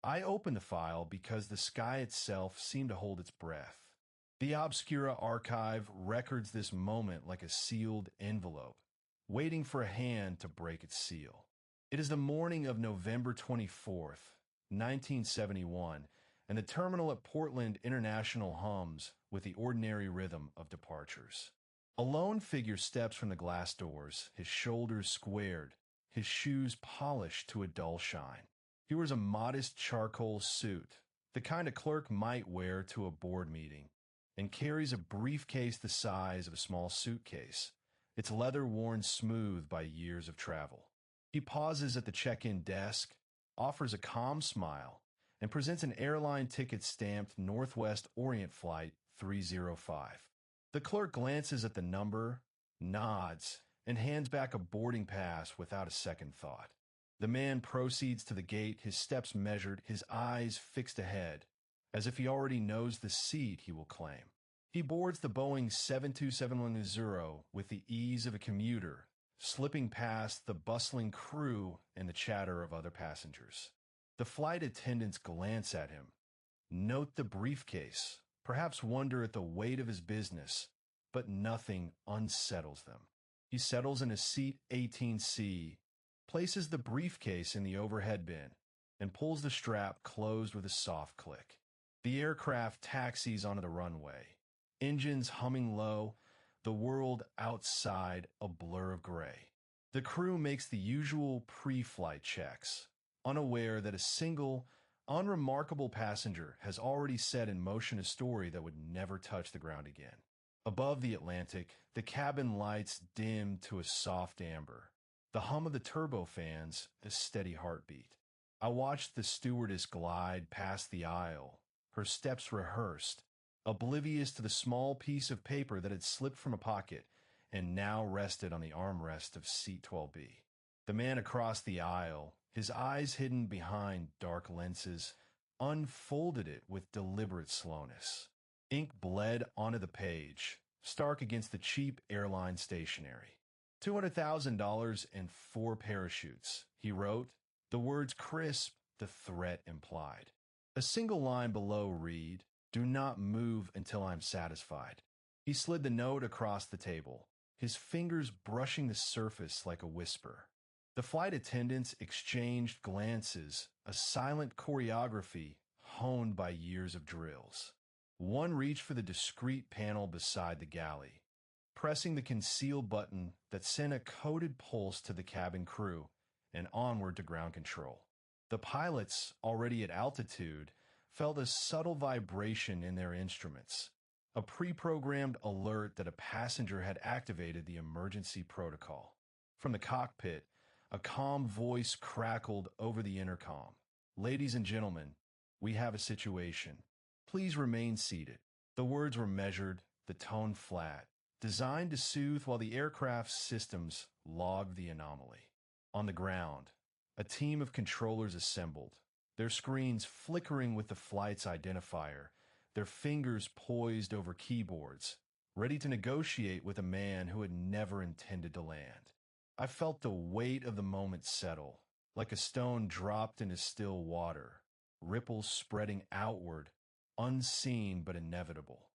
I opened the file because the sky itself seemed to hold its breath. The Obscura Archive records this moment like a sealed envelope, waiting for a hand to break its seal. It is the morning of November 24th, 1971, and the terminal at Portland International hums with the ordinary rhythm of departures. A lone figure steps from the glass doors, his shoulders squared, his shoes polished to a dull shine. He wears a modest charcoal suit, the kind a clerk might wear to a board meeting, and carries a briefcase the size of a small suitcase, its leather worn smooth by years of travel. He pauses at the check-in desk, offers a calm smile, and presents an airline ticket stamped Northwest Orient Flight 305. The clerk glances at the number, nods, and hands back a boarding pass without a second thought. The man proceeds to the gate, his steps measured, his eyes fixed ahead, as if he already knows the seat he will claim. He boards the Boeing 727-10 with the ease of a commuter, slipping past the bustling crew and the chatter of other passengers. The flight attendants glance at him, note the briefcase, perhaps wonder at the weight of his business, but nothing unsettles them. He settles in his seat 18C, places the briefcase in the overhead bin, and pulls the strap closed with a soft click. The aircraft taxis onto the runway, engines humming low, the world outside a blur of gray. The crew makes the usual pre-flight checks, unaware that a single, unremarkable passenger has already set in motion a story that would never touch the ground again. Above the Atlantic, the cabin lights dim to a soft amber. The hum of the turbofans, a steady heartbeat. I watched the stewardess glide past the aisle, her steps rehearsed, oblivious to the small piece of paper that had slipped from a pocket and now rested on the armrest of seat 12B. The man across the aisle, his eyes hidden behind dark lenses, unfolded it with deliberate slowness. Ink bled onto the page, stark against the cheap airline stationery. $200,000 and 4 parachutes, he wrote, the words crisp, the threat implied. A single line below read, "Do not move until I'm satisfied." He slid the note across the table, his fingers brushing the surface like a whisper. The flight attendants exchanged glances, a silent choreography honed by years of drills. One reached for the discreet panel beside the galley, pressing the conceal button that sent a coded pulse to the cabin crew and onward to ground control. The pilots, already at altitude, felt a subtle vibration in their instruments, a pre-programmed alert that a passenger had activated the emergency protocol. From the cockpit, a calm voice crackled over the intercom. "Ladies and gentlemen, we have a situation. Please remain seated." The words were measured, the tone flat, designed to soothe while the aircraft's systems logged the anomaly. On the ground, a team of controllers assembled, their screens flickering with the flight's identifier, their fingers poised over keyboards, ready to negotiate with a man who had never intended to land. I felt the weight of the moment settle, like a stone dropped into still water, ripples spreading outward, unseen but inevitable.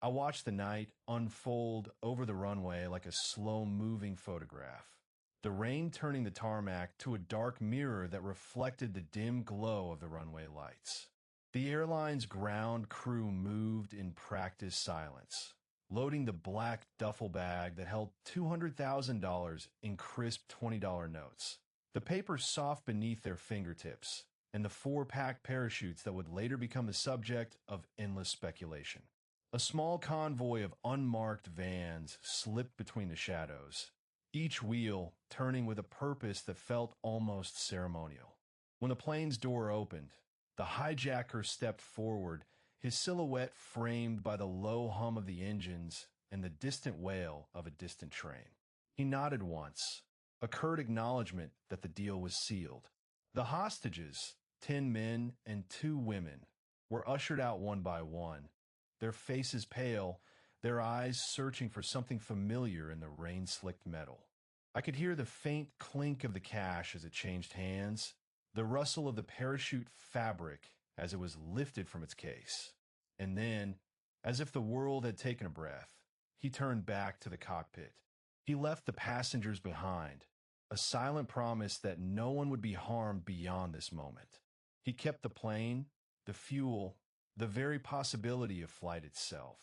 I watched the night unfold over the runway like a slow-moving photograph, the rain turning the tarmac to a dark mirror that reflected the dim glow of the runway lights. The airline's ground crew moved in practiced silence, loading the black duffel bag that held $200,000 in crisp $20 notes, the paper soft beneath their fingertips, and the 4 packed parachutes that would later become the subject of endless speculation. A small convoy of unmarked vans slipped between the shadows, each wheel turning with a purpose that felt almost ceremonial. When the plane's door opened, the hijacker stepped forward, his silhouette framed by the low hum of the engines and the distant wail of a distant train. He nodded once, a curt acknowledgement that the deal was sealed. The hostages, 10 men and 2 women, were ushered out one by one, their faces pale, their eyes searching for something familiar in the rain-slicked metal. I could hear the faint clink of the cash as it changed hands, the rustle of the parachute fabric as it was lifted from its case. And then, as if the world had taken a breath, he turned back to the cockpit. He left the passengers behind, a silent promise that no one would be harmed beyond this moment. He kept the plane, the fuel, the very possibility of flight itself.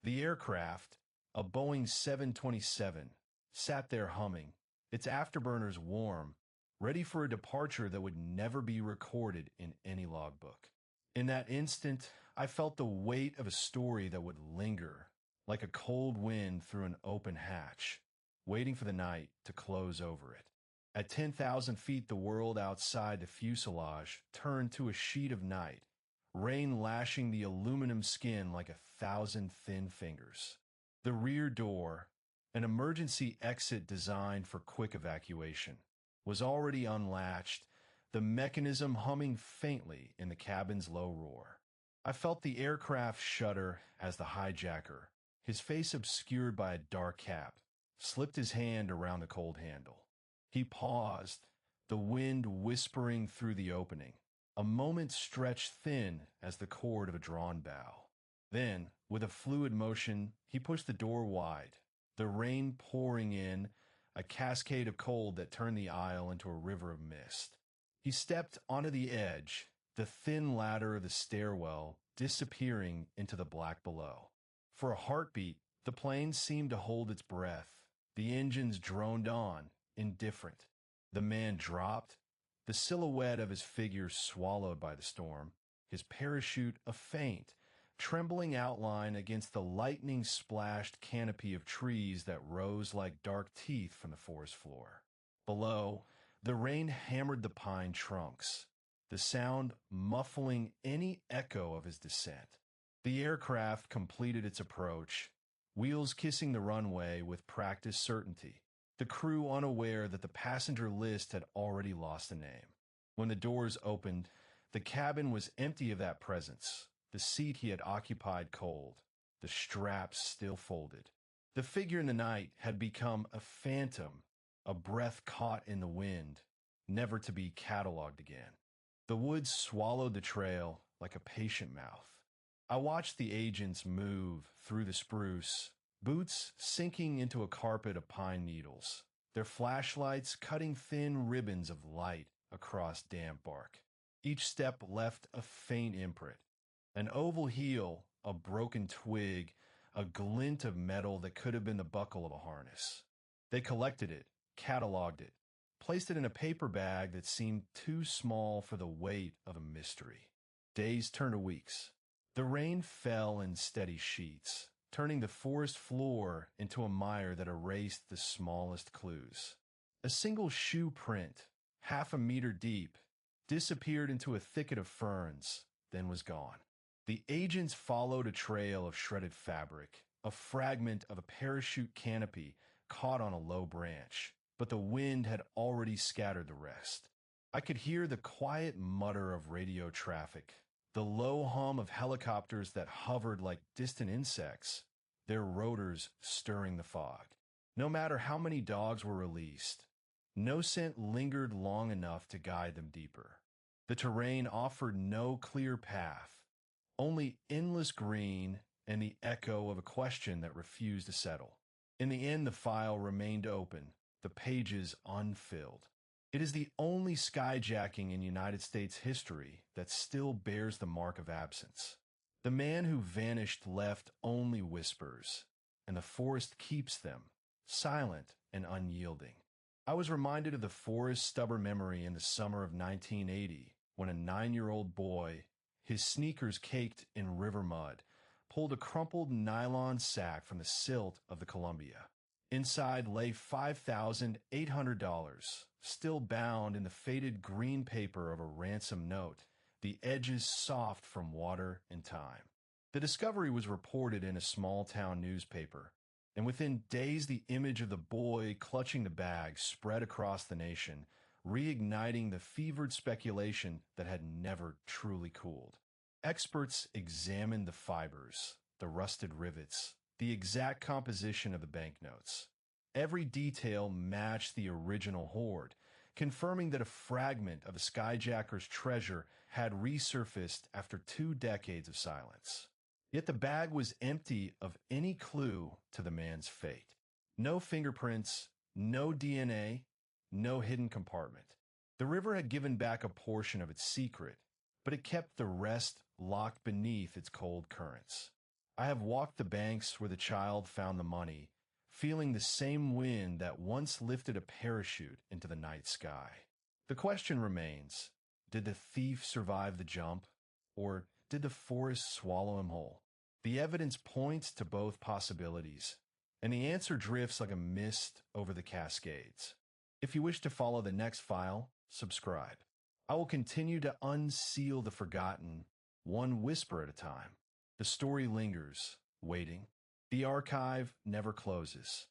The aircraft, a Boeing 727, sat there humming, its afterburners warm, ready for a departure that would never be recorded in any logbook. In that instant, I felt the weight of a story that would linger, like a cold wind through an open hatch, waiting for the night to close over it. At 10,000 feet, the world outside the fuselage turned to a sheet of night, rain lashing the aluminum skin like 1,000 thin fingers. The rear door, an emergency exit designed for quick evacuation, was already unlatched, the mechanism humming faintly in the cabin's low roar. I felt the aircraft shudder as the hijacker, his face obscured by a dark cap, slipped his hand around the cold handle. He paused, the wind whispering through the opening, a moment stretched thin as the cord of a drawn bow. Then, with a fluid motion, he pushed the door wide, the rain pouring in, a cascade of cold that turned the aisle into a river of mist. He stepped onto the edge, the thin ladder of the stairwell disappearing into the black below. For a heartbeat, the plane seemed to hold its breath. The engines droned on, indifferent. The man dropped, the silhouette of his figure swallowed by the storm, his parachute a faint, trembling outline against the lightning-splashed canopy of trees that rose like dark teeth from the forest floor. Below, the rain hammered the pine trunks, the sound muffling any echo of his descent. The aircraft completed its approach, wheels kissing the runway with practiced certainty, the crew unaware that the passenger list had already lost a name. When the doors opened, the cabin was empty of that presence, the seat he had occupied cold, the straps still folded. The figure in the night had become a phantom, a breath caught in the wind, never to be cataloged again. The woods swallowed the trail like a patient mouth. I watched the agents move through the spruce, boots sinking into a carpet of pine needles, their flashlights cutting thin ribbons of light across damp bark. Each step left a faint imprint, an oval heel, a broken twig, a glint of metal that could have been the buckle of a harness. They collected it, cataloged it, placed it in a paper bag that seemed too small for the weight of a mystery. Days turned to weeks. The rain fell in steady sheets, turning the forest floor into a mire that erased the smallest clues. A single shoe print, half a meter deep, disappeared into a thicket of ferns, then was gone. The agents followed a trail of shredded fabric, a fragment of a parachute canopy caught on a low branch, but the wind had already scattered the rest. I could hear the quiet mutter of radio traffic, the low hum of helicopters that hovered like distant insects, their rotors stirring the fog. No matter how many dogs were released, no scent lingered long enough to guide them deeper. The terrain offered no clear path, only endless green and the echo of a question that refused to settle. In the end, the file remained open, the pages unfilled. It is the only skyjacking in United States history that still bears the mark of absence. The man who vanished left only whispers, and the forest keeps them, silent and unyielding. I was reminded of the forest's stubborn memory in the summer of 1980, when a 9-year-old boy, his sneakers caked in river mud, pulled a crumpled nylon sack from the silt of the Columbia. Inside lay $5,800, still bound in the faded green paper of a ransom note, the edges soft from water and time. The discovery was reported in a small-town newspaper, and within days the image of the boy clutching the bag spread across the nation, reigniting the fevered speculation that had never truly cooled. Experts examined the fibers, the rusted rivets, the exact composition of the banknotes. Every detail matched the original hoard, confirming that a fragment of a skyjacker's treasure had resurfaced after 2 decades of silence. Yet the bag was empty of any clue to the man's fate. No fingerprints, no DNA, no hidden compartment. The river had given back a portion of its secret, but it kept the rest locked beneath its cold currents. I have walked the banks where the child found the money, feeling the same wind that once lifted a parachute into the night sky. The question remains, did the thief survive the jump, or did the forest swallow him whole? The evidence points to both possibilities, and the answer drifts like a mist over the Cascades. If you wish to follow the next file, subscribe. I will continue to unseal the forgotten, one whisper at a time. The story lingers, waiting. The archive never closes.